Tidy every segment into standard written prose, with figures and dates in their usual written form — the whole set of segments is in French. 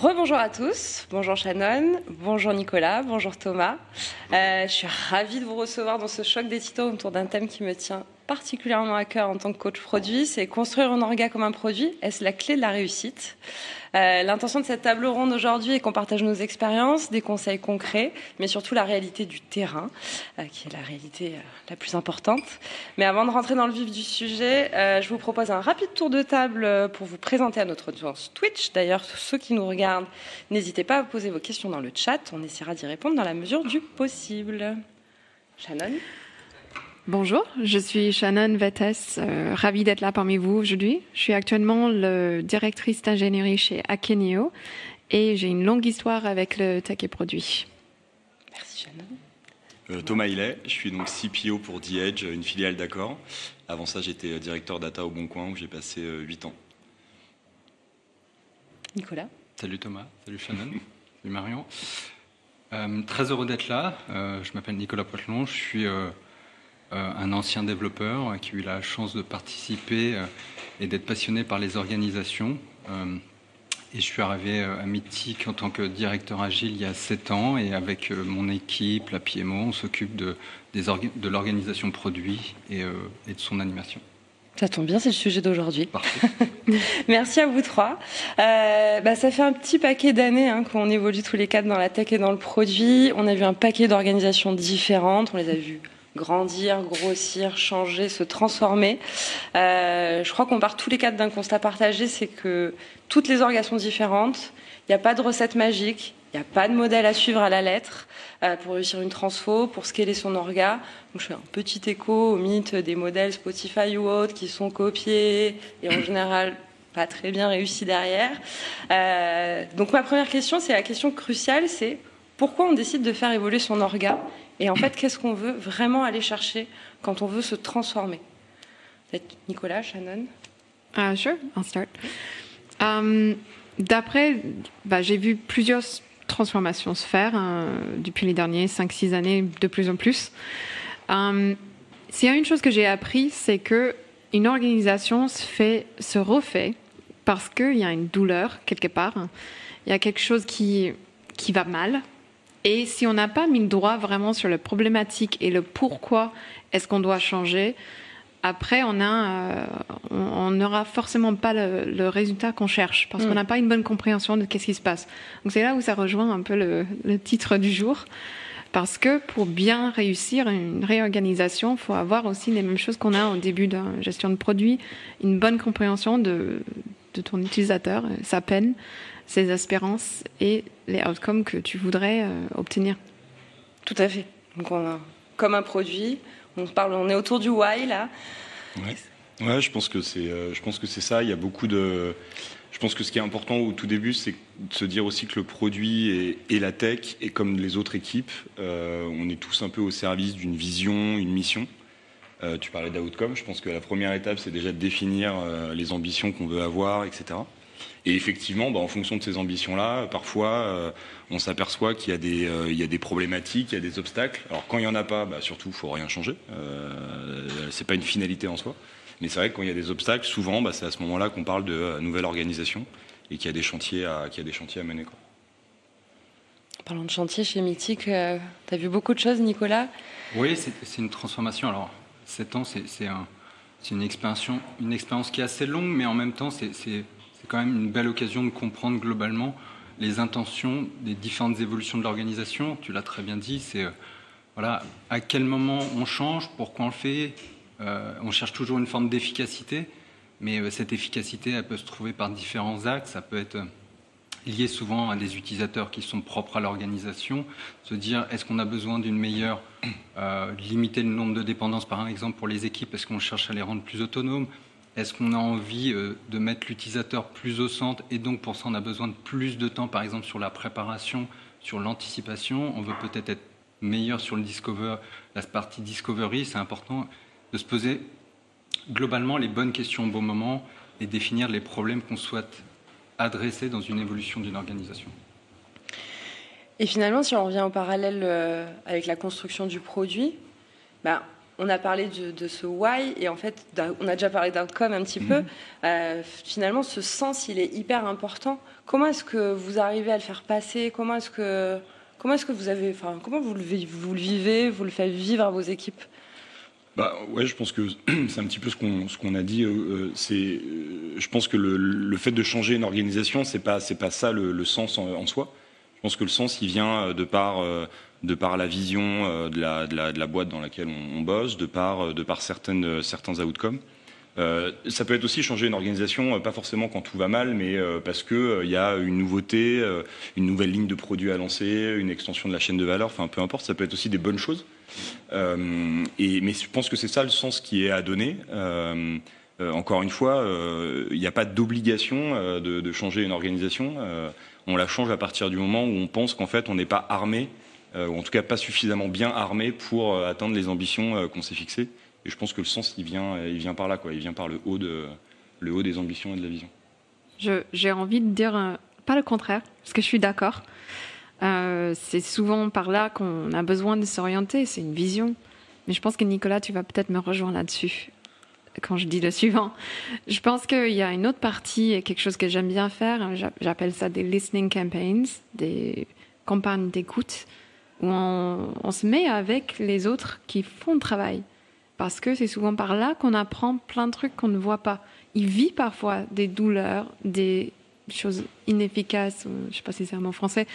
Rebonjour à tous, bonjour Shannon, bonjour Nicolas, bonjour Thomas. Je suis ravie de vous recevoir dans ce choc des titans autour d'un thème qui me tient particulièrement à cœur en tant que coach produit, c'est construire un orga comme un produit. Est-ce la clé de la réussite ? L'intention de cette table ronde aujourd'hui est qu'on partage nos expériences, des conseils concrets, mais surtout la réalité du terrain, qui est la réalité la plus importante. Mais avant de rentrer dans le vif du sujet, je vous propose un rapide tour de table pour vous présenter à notre audience Twitch. D'ailleurs, ceux qui nous regardent, n'hésitez pas à poser vos questions dans le chat. On essaiera d'y répondre dans la mesure du possible. Shannon ? Bonjour, je suis Shannon Vettès, ravie d'être là parmi vous aujourd'hui. Je suis actuellement la directrice d'ingénierie chez Akeneo et j'ai une longue histoire avec le tech et produit. Merci Shannon. Thomas Hillet, je suis donc CPO pour The Edge, une filiale d'Accor. Avant ça, j'étais directeur data au Bon Coin où j'ai passé 8 ans. Nicolas. Salut Thomas, salut Shannon, salut Marion. Très heureux d'être là. Je m'appelle Nicolas Poitelon, je suis un ancien développeur qui a eu la chance de participer et d'être passionné par les organisations. Et je suis arrivé à Mythic en tant que directeur agile il y a 7 ans. Et avec mon équipe, la PMO, on s'occupe de l'organisation produit et de son animation. Ça tombe bien, c'est le sujet d'aujourd'hui. Parfait. Merci à vous trois. Ça fait un petit paquet d'années qu'on évolue tous les quatre dans la tech et dans le produit. On a vu un paquet d'organisations différentes. On les a vues grandir, grossir, changer, se transformer. Je crois qu'on part tous les quatre d'un constat partagé, c'est que toutes les orgas sont différentes. Il n'y a pas de recette magique, il n'y a pas de modèle à suivre à la lettre pour réussir une transfo, pour scaler son orga. Donc je fais un petit écho au mythe des modèles Spotify ou autres qui sont copiés et en général pas très bien réussis derrière. Donc ma première question, c'est la question cruciale, c'est pourquoi on décide de faire évoluer son orga ? Et en fait, qu'est-ce qu'on veut vraiment aller chercher quand on veut se transformer ? Peut-être Nicolas, Shannon ? Sure, I'll start. J'ai vu plusieurs transformations se faire depuis les dernières 5-6 années, de plus en plus. S'il y a une chose que j'ai appris, c'est qu'une organisation se refait parce qu'il y a une douleur quelque part. Il y a quelque chose qui va mal. Et si on n'a pas mis le doigt vraiment sur la problématique et le pourquoi est-ce qu'on doit changer, après on n'aura forcément pas le résultat qu'on cherche parce qu'on n'a pas une bonne compréhension de qu'est-ce qui se passe. Donc c'est là où ça rejoint un peu le titre du jour. Parce que pour bien réussir une réorganisation, il faut avoir aussi les mêmes choses qu'on a au début de la gestion de produit, une bonne compréhension de ton utilisateur, sa peine, ses espérances et les outcomes que tu voudrais obtenir. Tout à fait. Donc on a, comme un produit, on est autour du why là. Ouais, je pense que c'est ça. Il y a beaucoup de. Je pense que ce qui est important au tout début, c'est de se dire aussi que le produit et la tech, et comme les autres équipes, on est tous un peu au service d'une vision, une mission. Tu parlais d'outcome. Je pense que la première étape, c'est déjà de définir les ambitions qu'on veut avoir, etc. Et effectivement, en fonction de ces ambitions-là, parfois, on s'aperçoit qu'il y a des problématiques, il y a des obstacles. Alors, quand il n'y en a pas, surtout, il ne faut rien changer. Ce n'est pas une finalité en soi. Mais c'est vrai que quand il y a des obstacles, souvent, c'est à ce moment-là qu'on parle de nouvelle organisation et qu'il y a des chantiers à mener, quoi. Parlant de chantier chez Mythic, tu as vu beaucoup de choses, Nicolas ? Oui, c'est une transformation. Alors, 7 ans, c'est une expérience qui est assez longue, mais en même temps, c'est quand même une belle occasion de comprendre globalement les intentions des différentes évolutions de l'organisation. Tu l'as très bien dit, c'est à quel moment on change, pourquoi on le fait. On cherche toujours une forme d'efficacité, mais cette efficacité, elle peut se trouver par différents axes. Ça peut être lié souvent à des utilisateurs qui sont propres à l'organisation. Se dire, est-ce qu'on a besoin d'une meilleure... limiter le nombre de dépendances, par exemple, pour les équipes, est-ce qu'on cherche à les rendre plus autonomes ? Est-ce qu'on a envie de mettre l'utilisateur plus au centre et donc pour ça on a besoin de plus de temps, par exemple sur la préparation, sur l'anticipation. On veut peut-être être meilleur sur la partie discovery. C'est important de se poser globalement les bonnes questions au bon moment et définir les problèmes qu'on souhaite adresser dans une évolution d'une organisation. Et finalement, si on revient au parallèle avec la construction du produit, on on a parlé de ce why et en fait, on a déjà parlé d'outcome un petit peu. Finalement, ce sens, il est hyper important. Comment est-ce que vous arrivez à le faire passer? Comment est-ce que vous avez, enfin, comment vous le vivez, vous le faites vivre à vos équipes? Ouais, je pense que c'est un petit peu ce qu'on a dit. Je pense que le fait de changer une organisation, c'est pas ça le sens en soi. Je pense que le sens, il vient de par la vision de la boîte dans laquelle on bosse, de par certains outcomes. Ça peut être aussi changer une organisation, pas forcément quand tout va mal, mais parce que il y a une nouveauté, une nouvelle ligne de produits à lancer, une extension de la chaîne de valeur. Enfin, peu importe. Ça peut être aussi des bonnes choses. Mais je pense que c'est ça le sens qui est à donner. Encore une fois, il n'y a pas d'obligation de changer une organisation. On la change à partir du moment où on pense qu'en fait on n'est pas armé, ou en tout cas pas suffisamment bien armé pour atteindre les ambitions qu'on s'est fixées. Et je pense que le sens, il vient par là, quoi. Il vient par le haut des ambitions et de la vision. J'ai envie de dire pas le contraire, parce que je suis d'accord. C'est souvent par là qu'on a besoin de s'orienter, c'est une vision. Mais je pense que Nicolas, tu vas peut-être me rejoindre là-dessus quand je dis le suivant. Je pense qu'il y a une autre partie, quelque chose que j'aime bien faire, j'appelle ça des listening campaigns, des campagnes d'écoute, où on se met avec les autres qui font le travail. Parce que c'est souvent par là qu'on apprend plein de trucs qu'on ne voit pas. Il vit parfois des douleurs, des choses inefficaces, je ne sais pas si c'est un mot français,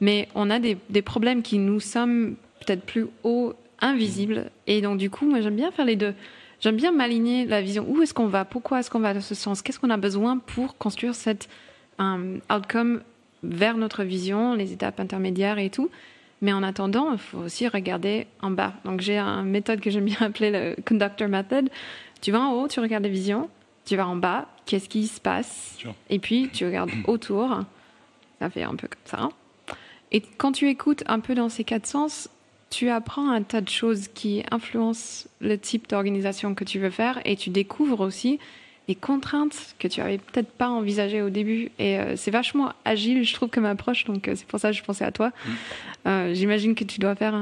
mais on a des problèmes qui nous sommes peut-être plus hauts, invisibles. Et donc du coup, moi j'aime bien faire les deux. J'aime bien m'aligner la vision. Où est-ce qu'on va? Pourquoi est-ce qu'on va dans ce sens? Qu'est-ce qu'on a besoin pour construire cet outcome vers notre vision, les étapes intermédiaires et tout? Mais en attendant, il faut aussi regarder en bas. Donc, j'ai une méthode que j'aime bien appeler le conductor method. Tu vas en haut, tu regardes les visions. Tu vas en bas, qu'est-ce qui se passe? Sure. Et puis, tu regardes autour. Ça fait un peu comme ça. Et quand tu écoutes un peu dans ces quatre sens, tu apprends un tas de choses qui influencent le type d'organisation que tu veux faire. Et tu découvres aussi les contraintes que tu n'avais peut-être pas envisagées au début. Et c'est vachement agile, je trouve, comme approche. Donc, c'est pour ça que je pensais à toi. J'imagine que tu dois faire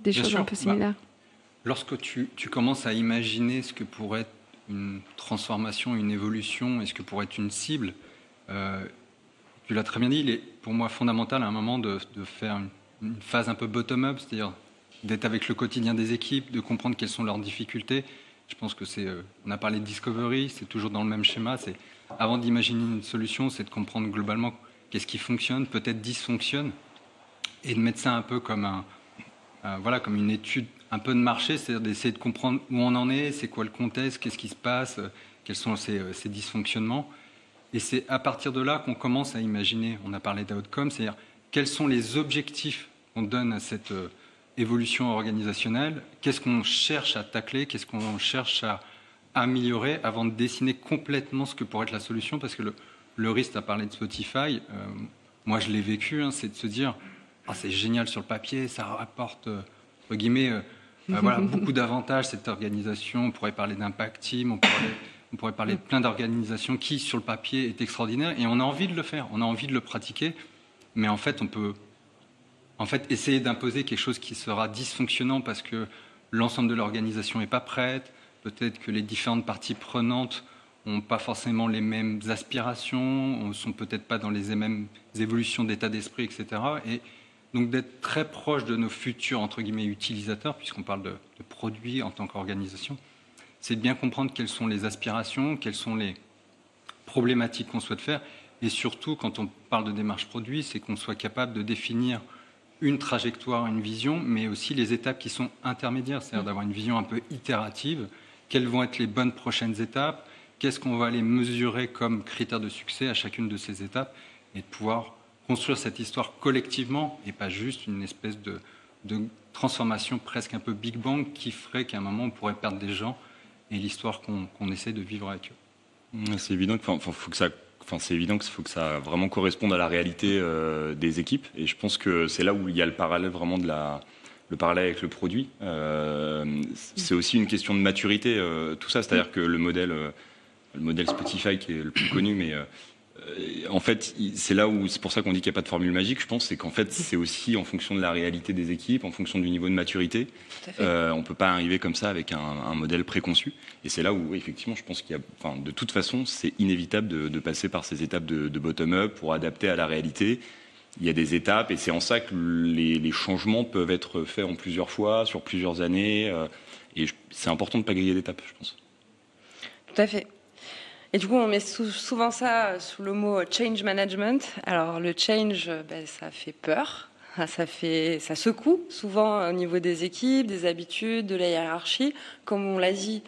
des choses un peu similaires. Lorsque tu commences à imaginer ce que pourrait être une transformation, une évolution, et ce que pourrait être une cible, tu l'as très bien dit, il est pour moi fondamental à un moment de faire une phase un peu bottom-up, c'est-à-dire d'être avec le quotidien des équipes, de comprendre quelles sont leurs difficultés. Je pense que on a parlé de discovery, c'est toujours dans le même schéma. C'est avant d'imaginer une solution, c'est de comprendre globalement qu'est-ce qui fonctionne, peut-être dysfonctionne, et de mettre ça un peu comme comme une étude un peu de marché, c'est-à-dire d'essayer de comprendre où on en est, c'est quoi le contexte, qu'est-ce qui se passe, quels sont ces dysfonctionnements. Et c'est à partir de là qu'on commence à imaginer. On a parlé d'outcome, c'est-à-dire quels sont les objectifs qu'on donne à cette évolution organisationnelle, qu'est-ce qu'on cherche à tacler, qu'est-ce qu'on cherche à améliorer avant de dessiner complètement ce que pourrait être la solution, parce que le risque, tu as parlé de Spotify, moi je l'ai vécu, c'est de se dire c'est génial sur le papier, ça rapporte entre guillemets beaucoup d'avantages cette organisation, on pourrait parler d'impact team, on pourrait parler de plein d'organisations qui sur le papier est extraordinaire, et on a envie de le faire, on a envie de le pratiquer, mais en fait on peut essayer d'imposer quelque chose qui sera dysfonctionnant parce que l'ensemble de l'organisation n'est pas prête, peut-être que les différentes parties prenantes n'ont pas forcément les mêmes aspirations, ne sont peut-être pas dans les mêmes évolutions d'état d'esprit, etc. Et donc d'être très proche de nos futurs, entre guillemets, utilisateurs, puisqu'on parle de produits en tant qu'organisation, c'est de bien comprendre quelles sont les aspirations, quelles sont les problématiques qu'on souhaite faire, et surtout, quand on parle de démarche produit, c'est qu'on soit capable de définir une trajectoire, une vision, mais aussi les étapes qui sont intermédiaires, c'est-à-dire d'avoir une vision un peu itérative. Quelles vont être les bonnes prochaines étapes? Qu'est-ce qu'on va aller mesurer comme critères de succès à chacune de ces étapes? Et de pouvoir construire cette histoire collectivement et pas juste une espèce de transformation presque un peu Big Bang qui ferait qu'à un moment on pourrait perdre des gens et l'histoire qu'on essaie de vivre avec eux. C'est évident qu'il faut que ça vraiment corresponde à la réalité des équipes, et je pense que c'est là où il y a le parallèle vraiment le parallèle avec le produit. C'est aussi une question de maturité, tout ça, c'est-à-dire que le modèle Spotify qui est le plus connu, mais En fait, c'est là où c'est pour ça qu'on dit qu'il n'y a pas de formule magique. Je pense c'est qu'en fait c'est aussi en fonction de la réalité des équipes, en fonction du niveau de maturité. On peut pas arriver comme ça avec un modèle préconçu. Et c'est là où effectivement, je pense qu'il y a, enfin, de toute façon, c'est inévitable de passer par ces étapes de bottom-up pour adapter à la réalité. Il y a des étapes et c'est en ça que les changements peuvent être faits en plusieurs fois, sur plusieurs années. Et c'est important de ne pas griller d'étapes, je pense. Tout à fait. Et du coup, on met souvent ça sous le mot change management. Alors, le change, ça fait peur, ça secoue souvent au niveau des équipes, des habitudes, de la hiérarchie. Comme on l'a dit,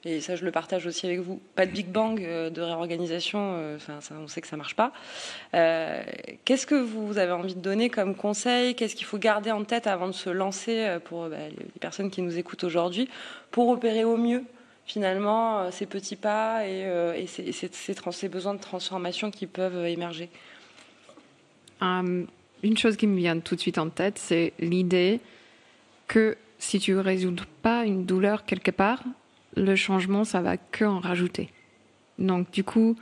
et ça je le partage aussi avec vous, pas de big bang de réorganisation, on sait que ça marche pas. Qu'est-ce que vous avez envie de donner comme conseil? Qu'est-ce qu'il faut garder en tête avant de se lancer pour les personnes qui nous écoutent aujourd'hui, pour opérer au mieux finalement ces petits pas et ces besoins de transformation qui peuvent émerger? Une chose qui me vient tout de suite en tête, c'est l'idée que si tu ne résous pas une douleur quelque part, le changement, ça va que en rajouter. Donc, du coup,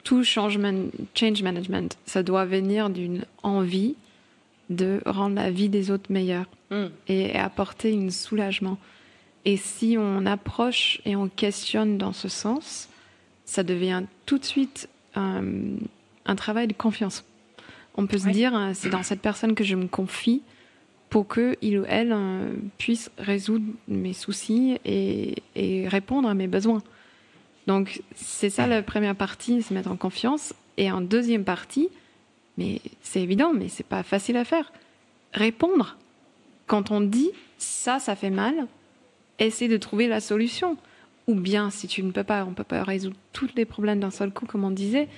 tout change management, ça doit venir d'une envie de rendre la vie des autres meilleure et apporter un soulagement. Et si on approche et on questionne dans ce sens, ça devient tout de suite un travail de confiance. On peut se dire, c'est dans cette personne que je me confie pour qu'il ou elle puisse résoudre mes soucis et répondre à mes besoins. Donc, c'est ça la première partie, se mettre en confiance. Et en deuxième partie, mais c'est évident, mais c'est pas facile à faire. Répondre. Quand on dit ça fait mal, essaie de trouver la solution. Ou bien, si tu ne peux pas, on peut pas résoudre tous les problèmes d'un seul coup, comme on disait,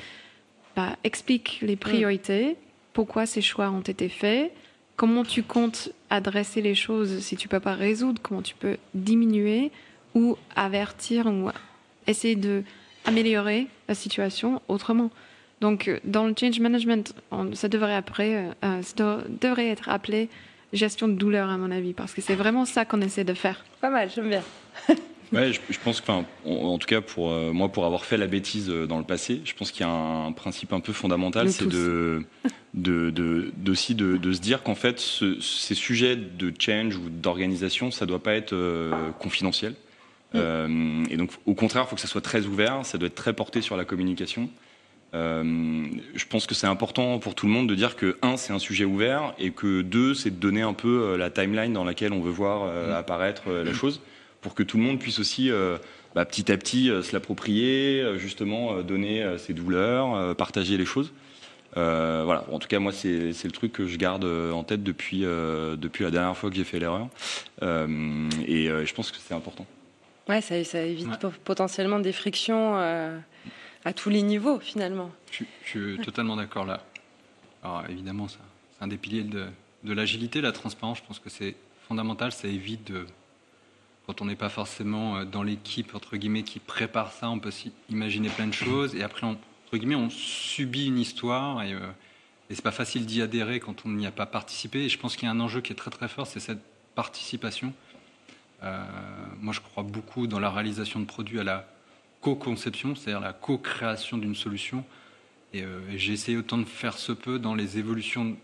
explique les priorités, pourquoi ces choix ont été faits, comment tu comptes adresser les choses si tu peux pas résoudre, comment tu peux diminuer ou avertir ou essayer d'améliorer la situation autrement. Donc, dans le change management, ça devrait être appelé gestion de douleur, à mon avis, parce que c'est vraiment ça qu'on essaie de faire. Pas mal, j'aime bien. Ouais, je pense que, en tout cas, pour moi, pour avoir fait la bêtise dans le passé, je pense qu'il y a un principe un peu fondamental, c'est aussi de se dire qu'en fait, ces sujets de change ou d'organisation, ça doit pas être confidentiel. Et donc, au contraire, il faut que ça soit très ouvert, ça doit être très porté sur la communication. Je pense que c'est important pour tout le monde de dire que, c'est un sujet ouvert, et que 2, c'est de donner un peu la timeline dans laquelle on veut voir apparaître la chose, pour que tout le monde puisse aussi petit à petit se l'approprier, justement donner ses douleurs, partager les choses. Voilà. En tout cas, moi, c'est le truc que je garde en tête depuis la dernière fois que j'ai fait l'erreur. Et je pense que c'est important. Ouais, ça évite potentiellement des frictions à tous les niveaux, finalement. Je suis totalement d'accord là. Alors, évidemment, c'est un des piliers de l'agilité, la transparence. Je pense que c'est fondamental. Ça évite quand on n'est pas forcément dans l'équipe, entre guillemets, qui prépare ça, on peut imaginer plein de choses. Et après, entre guillemets, on subit une histoire et c'est pas facile d'y adhérer quand on n'y a pas participé. Et je pense qu'il y a un enjeu qui est très très fort, c'est cette participation. Moi, je crois beaucoup dans la réalisation de produits à la co-conception, c'est-à-dire la co-création d'une solution. Et j'ai essayé autant de faire ce peu dans les évolutions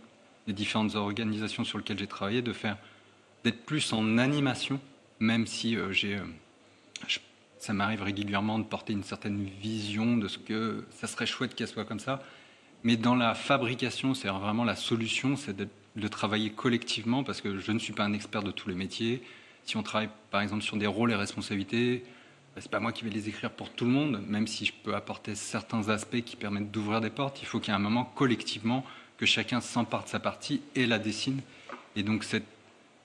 des différentes organisations sur lesquelles j'ai travaillé, d'être plus en animation, même si ça m'arrive régulièrement de porter une certaine vision de ce que ça serait chouette qu'elle soit comme ça. Mais dans la fabrication, c'est vraiment la solution, c'est de travailler collectivement, parce que je ne suis pas un expert de tous les métiers. Si on travaille par exemple sur des rôles et responsabilités, c'est pas moi qui vais les écrire pour tout le monde, même si je peux apporter certains aspects qui permettent d'ouvrir des portes. Il faut qu'il y ait un moment collectivement que chacun s'empare de sa partie et la dessine. Et donc cette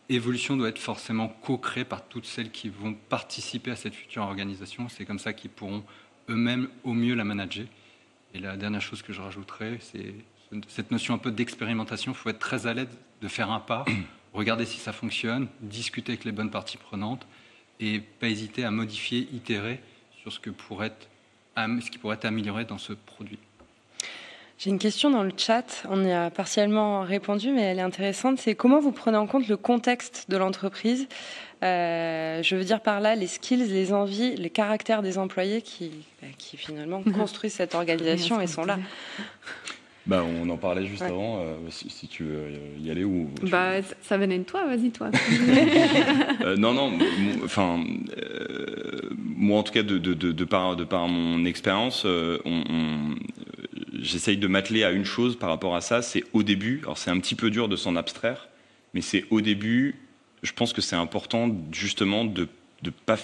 évolution doit être forcément co-créée par toutes celles qui vont participer à cette future organisation. C'est comme ça qu'ils pourront eux-mêmes au mieux la manager. Et la dernière chose que je rajouterais, c'est cette notion un peu d'expérimentation. Il faut être très à l'aise de faire un pas, regarder si ça fonctionne, discuter avec les bonnes parties prenantes et pas hésiter à modifier, itérer sur ce qui pourrait être amélioré dans ce produit. J'ai une question dans le chat, on y a partiellement répondu, mais elle est intéressante. C'est comment vous prenez en compte le contexte de l'entreprise ? Je veux dire par là les skills, les envies, les caractères des employés qui finalement construisent cette organisation et sont là. On en parlait juste avant, si tu veux y aller ou... Ça venait de toi, vas-y toi. Moi en tout cas, de par mon expérience, j'essaye de m'atteler à une chose par rapport à ça, c'est au début, alors c'est un petit peu dur de s'en abstraire, mais c'est au début, je pense que c'est important justement de pas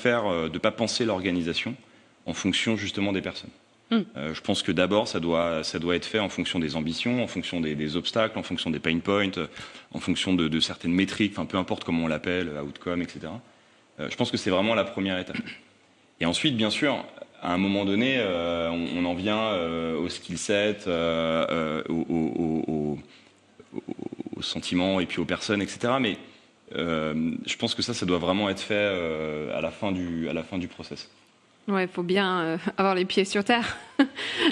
penser l'organisation en fonction justement des personnes. Je pense que d'abord, ça doit être fait en fonction des ambitions, en fonction des obstacles, en fonction des pain points, en fonction de certaines métriques, peu importe comment on l'appelle, outcome, etc. Je pense que c'est vraiment la première étape. Et ensuite, bien sûr, à un moment donné, on en vient au skill set, aux sentiments et puis aux personnes, etc. Mais je pense que ça doit vraiment être fait à la fin du process. Ouais, il faut bien avoir les pieds sur terre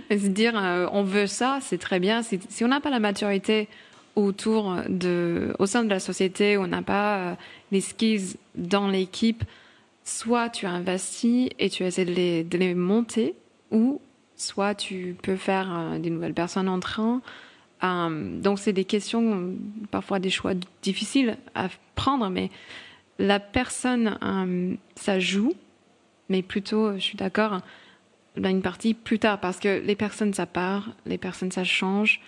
et se dire on veut ça, c'est très bien. Si on n'a pas la maturité au sein de la société, on n'a pas les skills dans l'équipe, soit tu investis et tu essaies de les monter, ou soit tu peux faire des nouvelles personnes entrant. Donc c'est des questions, parfois des choix difficiles à prendre, mais la personne, ça joue. Mais plutôt, je suis d'accord, une partie plus tard, parce que les personnes, ça part, les personnes, ça change.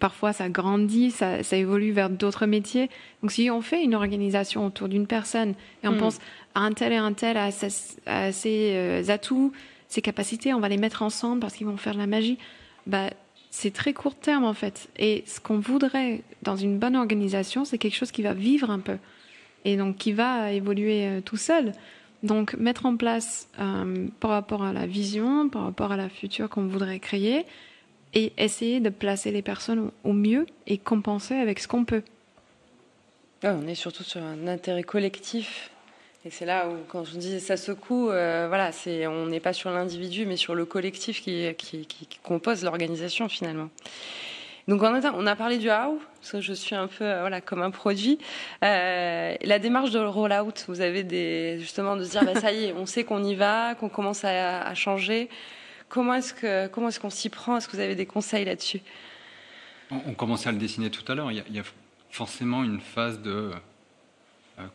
Parfois, ça grandit, ça évolue vers d'autres métiers. Donc, si on fait une organisation autour d'une personne et on pense à un tel et un tel, à ses atouts, ses capacités, on va les mettre ensemble parce qu'ils vont faire de la magie, c'est très court terme, en fait. Et ce qu'on voudrait dans une bonne organisation, c'est quelque chose qui va vivre un peu et donc qui va évoluer tout seul. Donc, mettre en place par rapport à la vision, par rapport à la future qu'on voudrait créer, et essayer de placer les personnes au mieux et compenser avec ce qu'on peut. On est surtout sur un intérêt collectif. Et c'est là où, quand je dis ça secoue, on n'est pas sur l'individu, mais sur le collectif qui compose l'organisation, finalement. Donc on a parlé du how, parce que je suis un peu comme un produit. La démarche de rollout, vous avez justement de se dire ça y est, on sait qu'on y va, qu'on commence à changer. Comment est-ce qu'on s'y prend ? Est-ce que vous avez des conseils là-dessus ? On commençait à le dessiner tout à l'heure. Il y a forcément une phase de,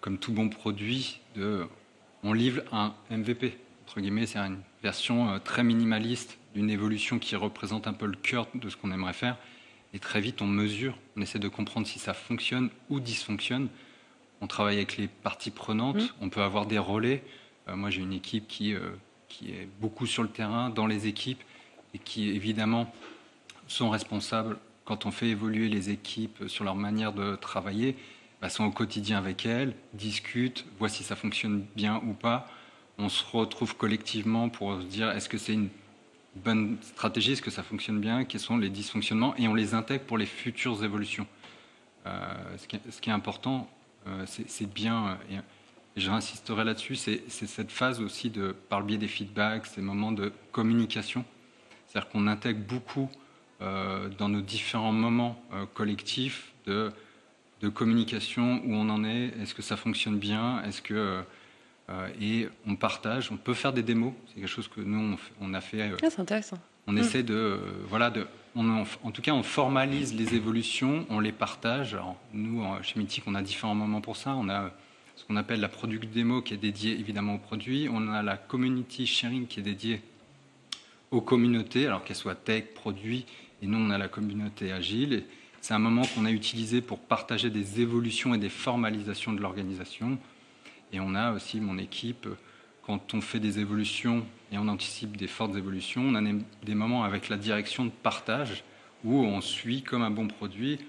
comme tout bon produit, on livre un MVP, entre guillemets, c'est une version très minimaliste d'une évolution qui représente un peu le cœur de ce qu'on aimerait faire. Et très vite, on mesure, on essaie de comprendre si ça fonctionne ou dysfonctionne. On travaille avec les parties prenantes, on peut avoir des relais. Moi, j'ai une équipe qui est beaucoup sur le terrain, dans les équipes, et qui, évidemment, sont responsables, quand on fait évoluer les équipes sur leur manière de travailler, sont au quotidien avec elles, discutent, voient si ça fonctionne bien ou pas. On se retrouve collectivement pour se dire est-ce que c'est une bonne stratégie, est-ce que ça fonctionne bien, quels sont les dysfonctionnements, et on les intègre pour les futures évolutions. Ce qui est important, c'est bien, et je réinsisterai là-dessus, c'est cette phase aussi par le biais des feedbacks, ces moments de communication. C'est-à-dire qu'on intègre beaucoup dans nos différents moments collectifs de communication, où on en est, est-ce que ça fonctionne bien, et on partage, on peut faire des démos, c'est quelque chose que nous on a fait. C'est intéressant. On essaie en tout cas on formalise les évolutions, on les partage. Alors, nous chez Mythic on a différents moments pour ça. On a ce qu'on appelle la product démo qui est dédiée évidemment aux produits. On a la community sharing qui est dédiée aux communautés, alors qu'elles soient tech, produits, et nous on a la communauté agile. Et c'est un moment qu'on a utilisé pour partager des évolutions et des formalisations de l'organisation. Et on a aussi mon équipe, quand on fait des évolutions et on anticipe des fortes évolutions, on a des moments avec la direction de partage où on suit comme un bon produit.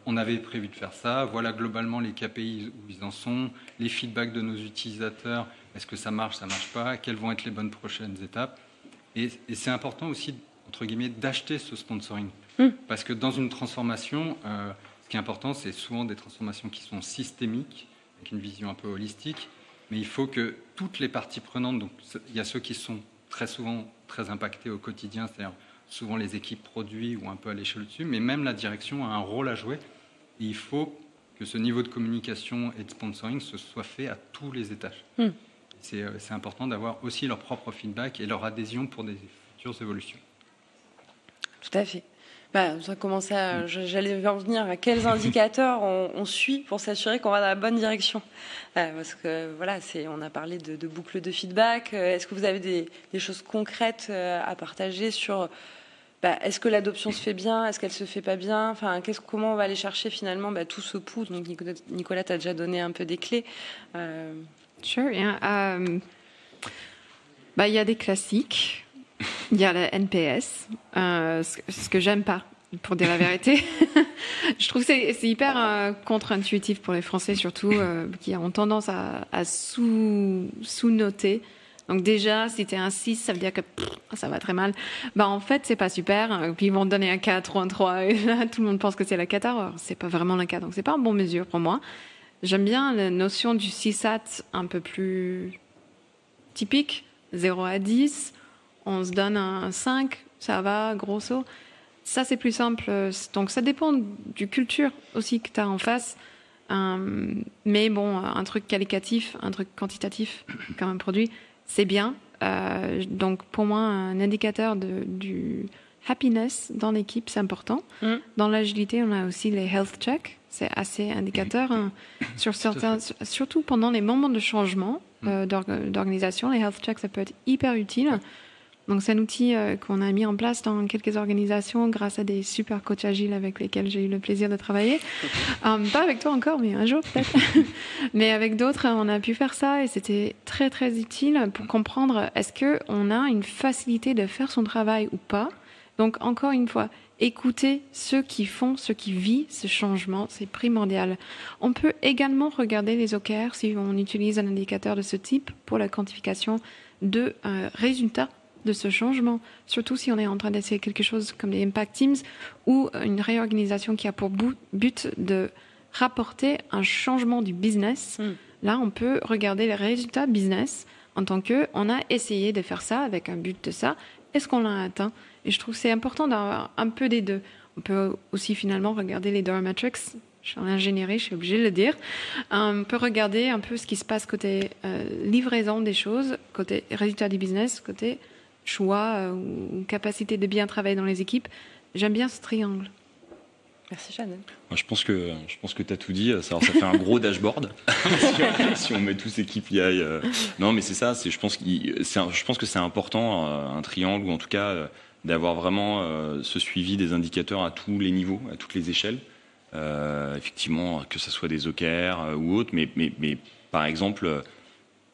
On avait prévu de faire ça, voilà globalement les KPI où ils en sont, les feedbacks de nos utilisateurs, est-ce que ça marche pas, quelles vont être les bonnes prochaines étapes. Et c'est important aussi, entre guillemets, d'acheter ce sponsoring. Parce que dans une transformation, ce qui est important, c'est souvent des transformations qui sont systémiques, avec une vision un peu holistique, mais il faut que toutes les parties prenantes, donc il y a ceux qui sont très souvent très impactés au quotidien, c'est-à-dire souvent les équipes produits ou un peu à l'échelle dessus, mais même la direction a un rôle à jouer. Et il faut que ce niveau de communication et de sponsoring se soit fait à tous les étages. C'est important d'avoir aussi leur propre feedback et leur adhésion pour des futures évolutions. Tout à fait. Ça commence j'allais en venir à quels indicateurs on suit pour s'assurer qu'on va dans la bonne direction. Parce que voilà, on a parlé de boucles de feedback. Est-ce que vous avez des choses concrètes à partager sur est-ce que l'adoption se fait bien, est-ce qu'elle se fait pas bien, enfin comment on va aller chercher finalement tout ce pouls. Donc Nicolas t'a déjà donné un peu des clés. Sure, yeah. Il y a des classiques. Il y a la NPS, ce que j'aime pas, pour dire la vérité. Je trouve que c'est hyper contre-intuitif pour les Français, surtout, qui ont tendance à sous-noter. Donc déjà, si tu es un 6, ça veut dire que ça va très mal. En fait, c'est pas super. Puis ils vont te donner un 4 ou un 3. Et là, tout le monde pense que c'est la cata. Alors, c'est pas vraiment la cata. Donc c'est pas un bon mesure pour moi. J'aime bien la notion du CSAT un peu plus typique, 0 à 10. On se donne un 5, ça va, grosso. Ça, c'est plus simple. Donc, ça dépend du culture aussi que tu as en face. Mais bon, un truc qualitatif, un truc quantitatif, comme un produit, c'est bien. Donc, pour moi, un indicateur du happiness dans l'équipe, c'est important. Dans l'agilité, on a aussi les health checks. C'est assez indicateur. Sur certains, surtout pendant les moments de changement d'organisation, les health checks, ça peut être hyper utile. Donc, c'est un outil qu'on a mis en place dans quelques organisations grâce à des super coachs agiles avec lesquels j'ai eu le plaisir de travailler. Pas avec toi encore, mais un jour peut-être. Mais avec d'autres, on a pu faire ça et c'était très, très utile pour comprendre est-ce qu'on a une facilité de faire son travail ou pas. Donc, encore une fois, écouter ceux qui vivent ce changement, c'est primordial. On peut également regarder les OKR si on utilise un indicateur de ce type pour la quantification de résultats de ce changement, surtout si on est en train d'essayer quelque chose comme les Impact Teams ou une réorganisation qui a pour but de rapporter un changement du business. Là, on peut regarder les résultats business en tant qu'on a essayé de faire ça avec un but de ça. Est-ce qu'on l'a atteint? Et je trouve que c'est important d'avoir un peu des deux. On peut aussi finalement regarder les Dora Metrics. Je suis en ingénierie, je suis obligée de le dire. On peut regarder un peu ce qui se passe côté livraison des choses, côté résultat du business, côté choix ou capacité de bien travailler dans les équipes. J'aime bien ce triangle. Merci Chanel. Moi, je pense que tu as tout dit. Ça fait un gros dashboard si on met tous ces KPI. Non, mais c'est ça. Je pense que c'est important, un triangle, ou en tout cas d'avoir vraiment ce suivi des indicateurs à tous les niveaux, à toutes les échelles. Effectivement, que ce soit des OKR ou autres, mais par exemple,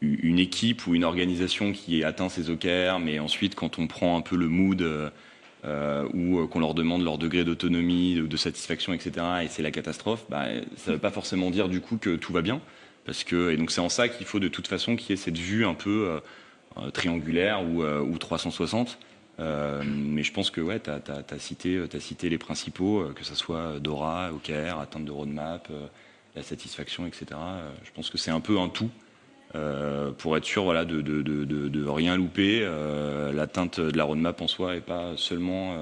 une équipe ou une organisation qui atteint ses OKR, mais ensuite, quand on prend un peu le mood ou qu'on leur demande leur degré d'autonomie, de satisfaction, etc., et c'est la catastrophe, ça ne veut pas forcément dire du coup que tout va bien. Et donc c'est en ça qu'il faut de toute façon qu'il y ait cette vue un peu triangulaire ou 360. Mais je pense que ouais, tu as cité les principaux, que ce soit Dora, OKR, atteinte de roadmap, la satisfaction, etc. Je pense que c'est un peu un tout. Pour être sûr de rien louper, l'atteinte de la roadmap en soi et pas seulement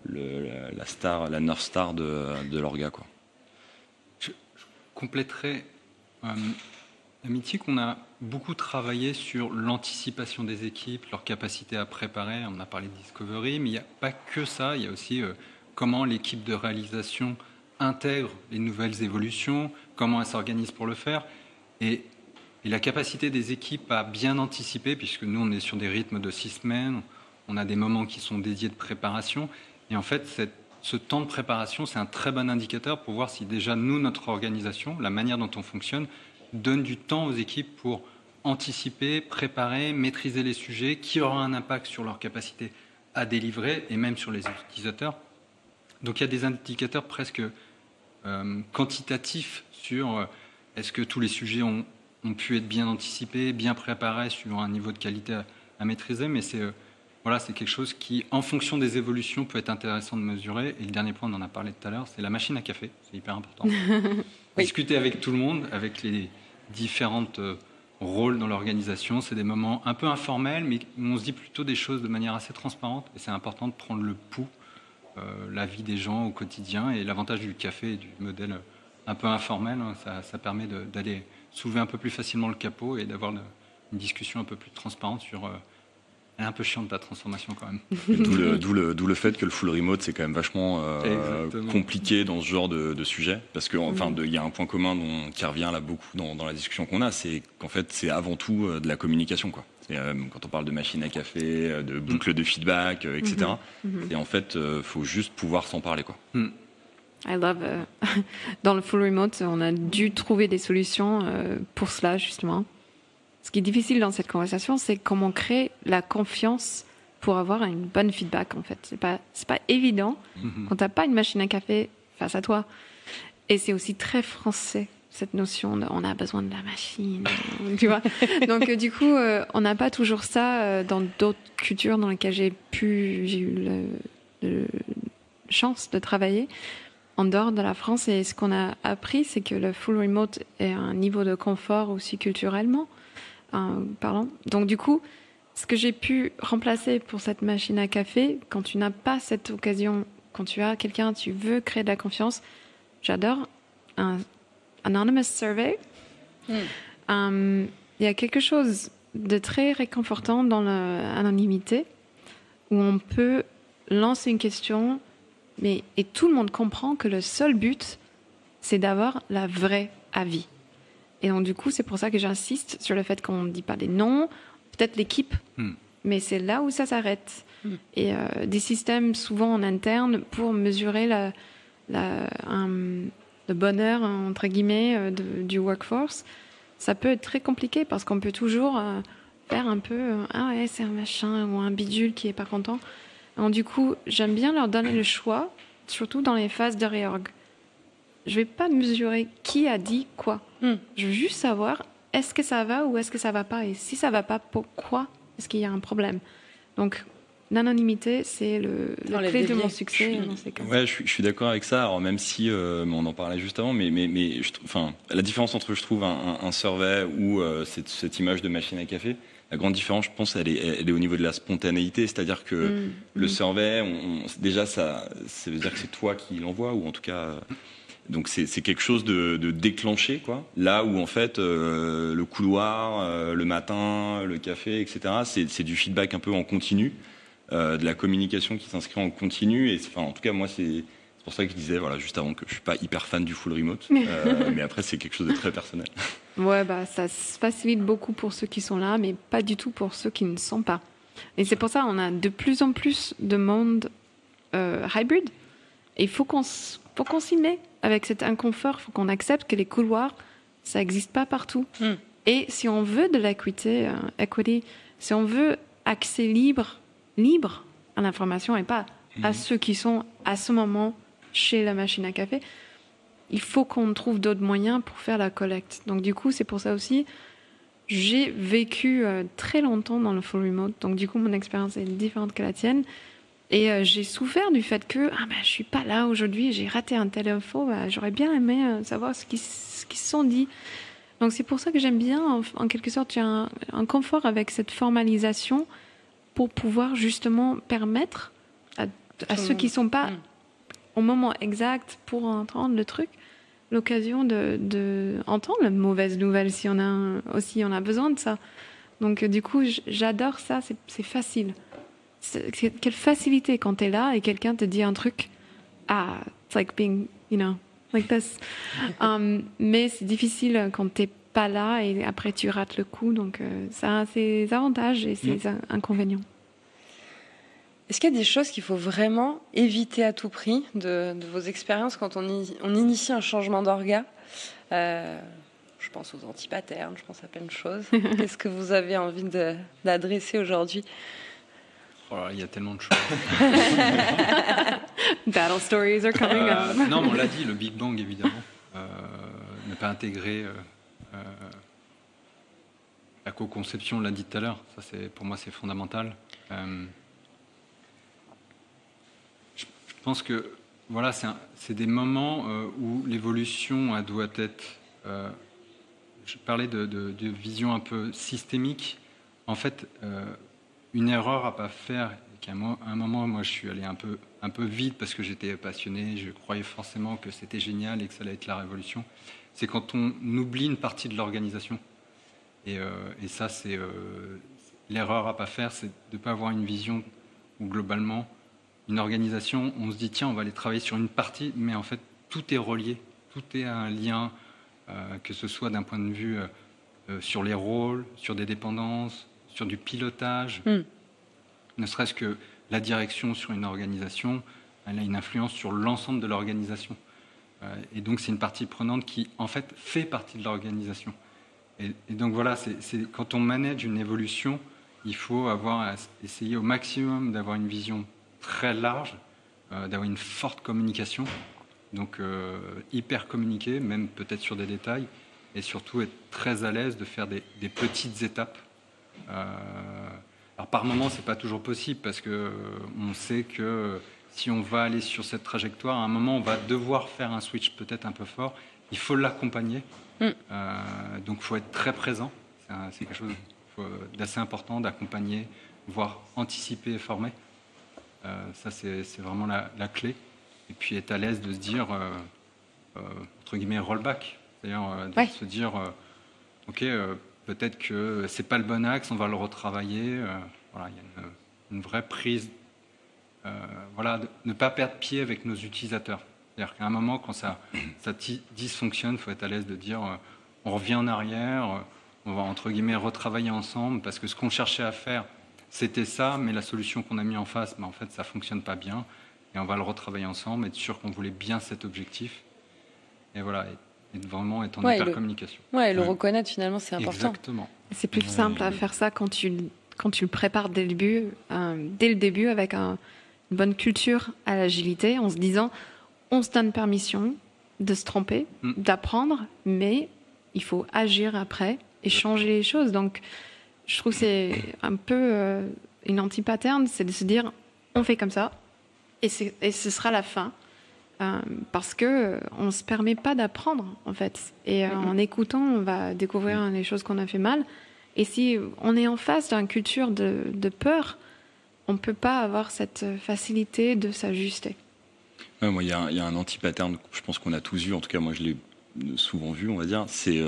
la North Star de l'orga, quoi. Je compléterai Amity qu'on a beaucoup travaillé sur l'anticipation des équipes, leur capacité à préparer. On a parlé de Discovery, mais il n'y a pas que ça. Il y a aussi comment l'équipe de réalisation intègre les nouvelles évolutions, comment elle s'organise pour le faire. Et la capacité des équipes à bien anticiper, puisque nous, on est sur des rythmes de 6 semaines, on a des moments qui sont dédiés de préparation. Et en fait, ce temps de préparation, c'est un très bon indicateur pour voir si déjà nous, notre organisation, la manière dont on fonctionne, donne du temps aux équipes pour anticiper, préparer, maîtriser les sujets, qui aura un impact sur leur capacité à délivrer et même sur les utilisateurs. Donc il y a des indicateurs presque quantitatifs sur est-ce que tous les sujets ont pu être bien anticipés, bien préparés sur un niveau de qualité à maîtriser, mais c'est quelque chose qui, en fonction des évolutions, peut être intéressant de mesurer. Et le dernier point, on en a parlé tout à l'heure, c'est la machine à café. C'est hyper important. Oui. Discuter avec tout le monde, avec les différentes rôle dans l'organisation. C'est des moments un peu informels, mais où on se dit plutôt des choses de manière assez transparente. Et c'est important de prendre le pouls, la vie des gens au quotidien. Et l'avantage du café et du modèle un peu informel, hein, ça permet d'aller soulever un peu plus facilement le capot et d'avoir une discussion un peu plus transparente sur... Elle est un peu chiante, la transformation, quand même. D'où le fait que le full remote, c'est quand même vachement compliqué dans ce genre de sujet. Parce qu'il y a un point commun qui revient là beaucoup dans la discussion qu'on a, c'est qu'en fait, c'est avant tout de la communication, quoi. Quand on parle de machine à café, de boucle de feedback, etc. Et en fait, faut juste pouvoir s'en parler, quoi. I love. Dans le full remote, on a dû trouver des solutions pour cela, justement. Ce qui est difficile dans cette conversation, c'est comment créer la confiance pour avoir une bonne feedback, en fait. C'est pas évident quand t'as pas une machine à café face à toi. Et c'est aussi très français, cette notion de on a besoin de la machine, tu vois. Donc, du coup, on n'a pas toujours ça dans d'autres cultures dans lesquelles j'ai eu la chance de travailler en dehors de la France. Et ce qu'on a appris, c'est que le full remote est un niveau de confort aussi culturellement. Donc du coup, ce que j'ai pu remplacer pour cette machine à café, quand tu n'as pas cette occasion, quand tu as quelqu'un, tu veux créer de la confiance, j'adore un anonymous survey. Il y a quelque chose de très réconfortant dans l'anonymité, où on peut lancer une question, et tout le monde comprend que le seul but, c'est d'avoir la vraie avis. Et donc, du coup, c'est pour ça que j'insiste sur le fait qu'on ne dit pas les noms, peut-être l'équipe, mais c'est là où ça s'arrête. Et des systèmes souvent en interne pour mesurer le bonheur, entre guillemets, du workforce, ça peut être très compliqué parce qu'on peut toujours faire un peu « Ah ouais, c'est un machin » ou un bidule qui n'est pas content. Donc, du coup, j'aime bien leur donner le choix, surtout dans les phases de réorg. Je ne vais pas mesurer qui a dit quoi. Je veux juste savoir est-ce que ça va ou est-ce que ça ne va pas. Et si ça ne va pas, pourquoi est-ce qu'il y a un problème. Donc, l'anonymité, c'est la clé de mon succès dans ces cas. Ouais, je suis d'accord avec ça. Alors, même si on en parlait juste avant, mais la différence entre, je trouve, un survey ou cette image de machine à café, la grande différence, je pense, elle est au niveau de la spontanéité. C'est-à-dire que le survey, déjà, ça veut dire que c'est toi qui l'envoies, ou en tout cas... Donc c'est quelque chose de déclenché, quoi. Là où en fait le couloir, le matin, le café, etc. C'est du feedback un peu en continu, de la communication qui s'inscrit en continu. Et en tout cas moi c'est pour ça que je disais juste avant que je suis pas hyper fan du full remote, mais après c'est quelque chose de très personnel. Ouais, ça se facilite beaucoup pour ceux qui sont là, mais pas du tout pour ceux qui ne sont pas. Et c'est pour ça on a de plus en plus de monde hybrid. Et il faut qu'on s'y mette. Avec cet inconfort, il faut qu'on accepte que les couloirs, ça n'existe pas partout. Et si on veut de l'equity, si on veut accès libre à l'information et pas à ceux qui sont à ce moment chez la machine à café, il faut qu'on trouve d'autres moyens pour faire la collecte. Donc du coup, c'est pour ça aussi, j'ai vécu très longtemps dans le full remote. Donc du coup, mon expérience est différente que la tienne. Et j'ai souffert du fait que je suis pas là aujourd'hui, j'ai raté un tel info, j'aurais bien aimé savoir ce qui se sont dit. Donc c'est pour ça que j'aime bien, en quelque sorte, j'ai un confort avec cette formalisation pour pouvoir justement permettre à ceux qui sont pas au moment exact pour entendre le truc, l'occasion de entendre la mauvaise nouvelle si on a besoin de ça. Donc du coup, j'adore ça, c'est facile. Quelle facilité quand t'es là et quelqu'un te dit un truc. It's like being, like this. Mais c'est difficile quand t'es pas là et après tu rates le coup. Donc ça a ses avantages et ses inconvénients. Est-ce qu'il y a des choses qu'il faut vraiment éviter à tout prix de vos expériences quand on initie un changement d'orga? Je pense aux antipatterns, je pense à plein de choses. Qu'est-ce que vous avez envie d'adresser aujourd'hui? Il y a tellement de choses. Battle stories are coming up. Non, on l'a dit, le Big Bang, évidemment. Ne pas intégrer la co-conception, on l'a dit tout à l'heure. Ça, pour moi, c'est fondamental. Je pense que c'est des moments où l'évolution doit être je parlais de vision un peu systémique. En fait, une erreur à pas faire, et qu'à un moment, moi, je suis allé un peu vite parce que j'étais passionné, je croyais forcément que c'était génial et que ça allait être la révolution. C'est quand on oublie une partie de l'organisation. Et ça, c'est l'erreur à pas faire, c'est de ne pas avoir une vision où globalement, une organisation, on se dit tiens, on va aller travailler sur une partie, mais en fait, tout est relié, tout est un lien, que ce soit d'un point de vue sur les rôles, sur des dépendances, sur du pilotage, ne serait-ce que la direction sur une organisation, elle a une influence sur l'ensemble de l'organisation. Et donc, c'est une partie prenante qui, en fait, fait partie de l'organisation. Et donc, voilà, c'est quand on manage une évolution, il faut essayer au maximum d'avoir une vision très large, d'avoir une forte communication, donc hyper communiquer, même peut-être sur des détails, et surtout être très à l'aise de faire des petites étapes. Alors par moment, c'est pas toujours possible parce que on sait que si on va aller sur cette trajectoire, à un moment, on va devoir faire un switch peut-être un peu fort. Il faut l'accompagner, donc il faut être très présent. C'est quelque chose d'assez important d'accompagner, voire anticiper et former. Ça, c'est vraiment la clé. Et puis être à l'aise de se dire, entre guillemets, rollback. C'est-à-dire de se dire, OK, peut-être que c'est pas le bon axe, on va le retravailler. Voilà, il y a une vraie prise. Voilà, de ne pas perdre pied avec nos utilisateurs. C'est-à-dire qu'à un moment, quand ça dysfonctionne, il faut être à l'aise de dire, on revient en arrière, on va, entre guillemets, retravailler ensemble, parce que ce qu'on cherchait à faire, c'était ça, mais la solution qu'on a mis en face, en fait, ça ne fonctionne pas bien. Et on va le retravailler ensemble, être sûr qu'on voulait bien cet objectif. Et voilà, et vraiment être en hyper-communication. Et le reconnaître, finalement, c'est important. Exactement. C'est plus simple à faire ça quand tu le prépares dès le début avec une bonne culture à l'agilité, en se disant, on se donne permission de se tromper, d'apprendre, mais il faut agir après et changer les choses. Donc, je trouve que c'est un peu une anti-pattern, c'est de se dire, on fait comme ça, et ce sera la fin. Parce que on ne se permet pas d'apprendre, en fait. Et en écoutant, on va découvrir les choses qu'on a fait mal. Et si on est en face d'une culture de peur, on ne peut pas avoir cette facilité de s'ajuster. Ouais, moi, il y a un anti-pattern, je pense qu'on a tous vu, en tout cas, moi, je l'ai souvent vu, on va dire. C'est,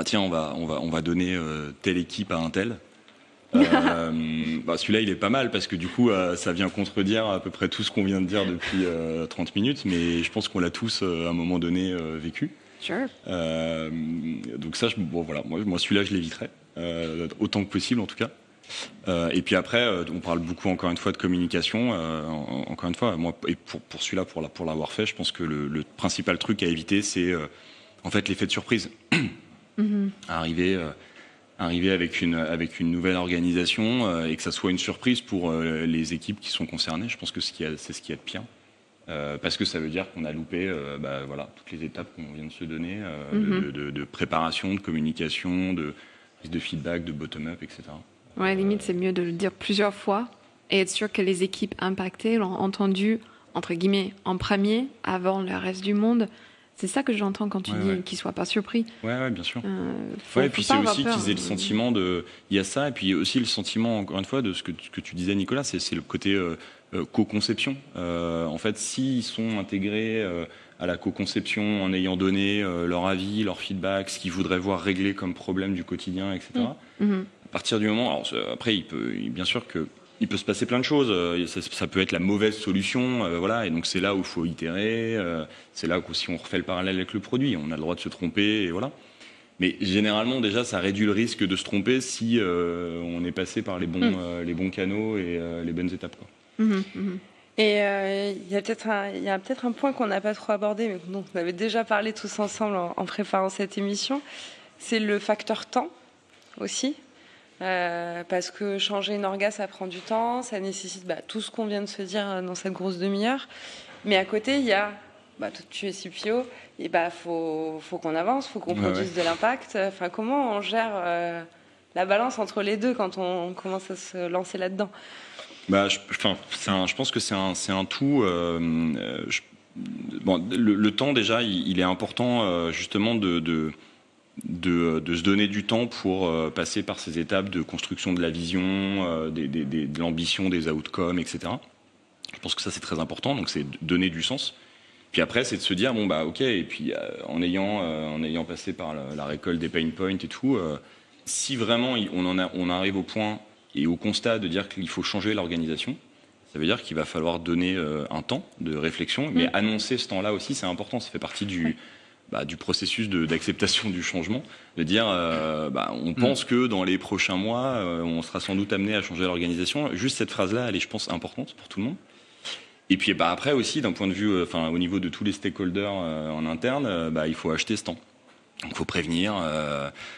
tiens, on va donner telle équipe à un tel. Celui-là, il est pas mal parce que du coup, ça vient contredire à peu près tout ce qu'on vient de dire depuis 30 minutes, mais je pense qu'on l'a tous à un moment donné vécu. Sure. Donc ça, voilà, moi celui-là, je l'éviterai autant que possible en tout cas. Et puis après, on parle beaucoup encore une fois de communication. Encore une fois, moi, et pour celui-là, pour l'avoir fait, je pense que le principal truc à éviter, c'est en fait l'effet de surprise. Arriver avec une nouvelle organisation et que ça soit une surprise pour les équipes qui sont concernées. Je pense que c'est ce qu'il y a de pire. Parce que ça veut dire qu'on a loupé toutes les étapes qu'on vient de se donner, de préparation, de communication, de prise de feedback, de bottom-up, etc. Ouais, limite, c'est mieux de le dire plusieurs fois et être sûr que les équipes impactées l'ont entendu, entre guillemets, en premier, avant le reste du monde. C'est ça que j'entends quand tu dis qu'ils ne soient pas surpris. Ouais, bien sûr. Et puis c'est aussi qu'ils aient le sentiment de... Il y a ça, et puis aussi le sentiment, encore une fois, de ce que tu disais, Nicolas, c'est le côté co-conception. En fait, s'ils sont intégrés à la co-conception en ayant donné leur avis, leur feedback, ce qu'ils voudraient voir réglé comme problème du quotidien, etc., à partir du moment... Alors, après, bien sûr que... Il peut se passer plein de choses. Ça peut être la mauvaise solution, voilà. Et donc c'est là où il faut itérer. C'est là où si on refait le parallèle avec le produit, on a le droit de se tromper, et voilà. Mais généralement déjà, ça réduit le risque de se tromper si on est passé par les bons canaux et les bonnes étapes, quoi. Et il y a peut-être un point qu'on n'a pas trop abordé, mais dont on avait déjà parlé tous ensemble en préparant cette émission. C'est le facteur temps aussi. Parce que changer une orga, ça prend du temps, ça nécessite tout ce qu'on vient de se dire dans cette grosse demi-heure. Mais à côté, il y a, tu es CPO, et faut qu'on avance, faut qu'on produise de l'impact. Enfin, comment on gère la balance entre les deux quand on commence à se lancer là-dedans? Je pense que c'est un tout. Le temps déjà, il est important justement de de se donner du temps pour passer par ces étapes de construction de la vision, de l'ambition, des outcomes, etc. Je pense que ça, c'est très important. Donc, c'est donner du sens. Puis après, c'est de se dire, bon, bah, OK, et puis en ayant passé par la récolte des pain points et tout, si vraiment on arrive au point et au constat de dire qu'il faut changer l'organisation, ça veut dire qu'il va falloir donner un temps de réflexion, mais annoncer ce temps-là aussi, c'est important. Ça fait partie du processus d'acceptation du changement, de dire on pense que dans les prochains mois, on sera sans doute amené à changer l'organisation. Juste cette phrase-là, elle est, je pense, importante pour tout le monde. Et puis après aussi, d'un point de vue, au niveau de tous les stakeholders en interne, il faut acheter ce temps. Donc il faut prévenir,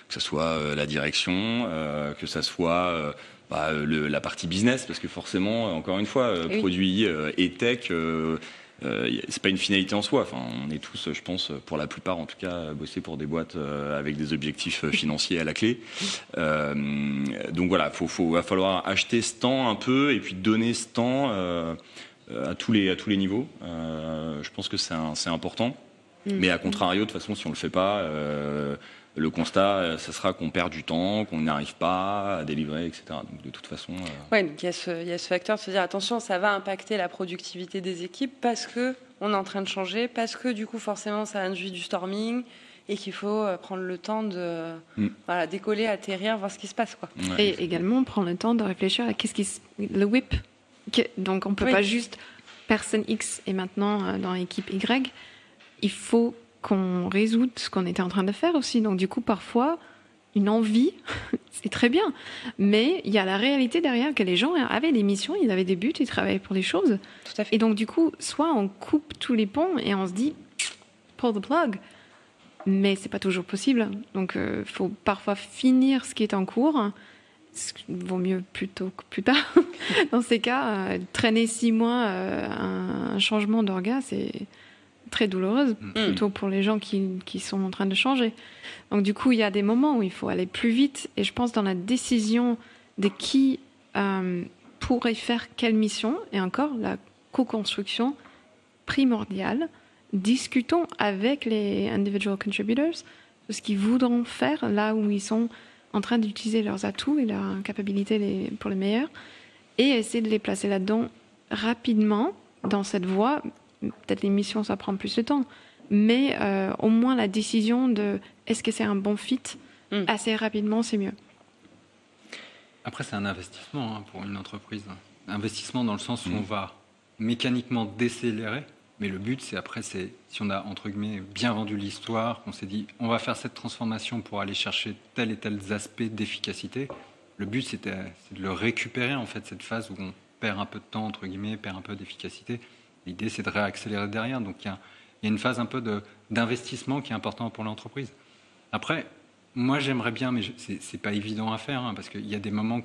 que ce soit la direction, que ce soit la partie business, parce que forcément, encore une fois, produit et tech, c'est pas une finalité en soi. Enfin, on est tous, je pense, pour la plupart en tout cas, bossés pour des boîtes avec des objectifs financiers à la clé. Donc voilà, va falloir acheter ce temps un peu et puis donner ce temps à tous les niveaux. Je pense que c'est important. Mais à contrario, de toute façon, si on le fait pas, le constat, ça sera qu'on perd du temps, qu'on n'arrive pas à délivrer, etc. Donc de toute façon... Oui, donc il y a ce facteur de se dire, attention, ça va impacter la productivité des équipes parce qu'on est en train de changer, parce que du coup, forcément, ça induit du storming et qu'il faut prendre le temps de décoller, atterrir, voir ce qui se passe, quoi. Ouais. Et également prendre le temps de réfléchir à le whip. Donc on ne peut pas juste personne X et maintenant dans l'équipe Y. Il faut qu'on résout ce qu'on était en train de faire aussi. Donc du coup, parfois, une envie, c'est très bien. Mais il y a la réalité derrière que les gens avaient des missions, ils avaient des buts, ils travaillaient pour des choses. Tout à fait. Et donc du coup, soit on coupe tous les ponts et on se dit pull the plug. Mais c'est pas toujours possible. Donc il faut parfois finir ce qui est en cours. Vaut mieux plus tôt que plus tard. Dans ces cas, traîner 6 mois un changement d'orga, c'est très douloureuse, plutôt pour les gens qui sont en train de changer. Donc du coup, il y a des moments où il faut aller plus vite, et je pense dans la décision de qui pourrait faire quelle mission, et encore la co-construction primordiale, discutons avec les individual contributors de ce qu'ils voudront faire là où ils sont en train d'utiliser leurs atouts et leurs capacités pour les meilleurs, et essayer de les placer là-dedans rapidement dans cette voie. Peut-être les missions, ça prend plus de temps, mais au moins la décision de est-ce que c'est un bon fit, assez rapidement, c'est mieux. Après, c'est un investissement pour une entreprise. Investissement dans le sens où on va mécaniquement décélérer, mais le but, c'est si on a, entre guillemets, bien vendu l'histoire, qu'on s'est dit, on va faire cette transformation pour aller chercher tel et tel aspect d'efficacité, le but, c'est de le récupérer, en fait, cette phase où on perd un peu de temps, entre guillemets, perd un peu d'efficacité. L'idée, c'est de réaccélérer derrière. Donc, il y a une phase un peu d'investissement qui est importante pour l'entreprise. Après, moi, j'aimerais bien, mais c'est pas évident à faire, parce qu'il y a des moments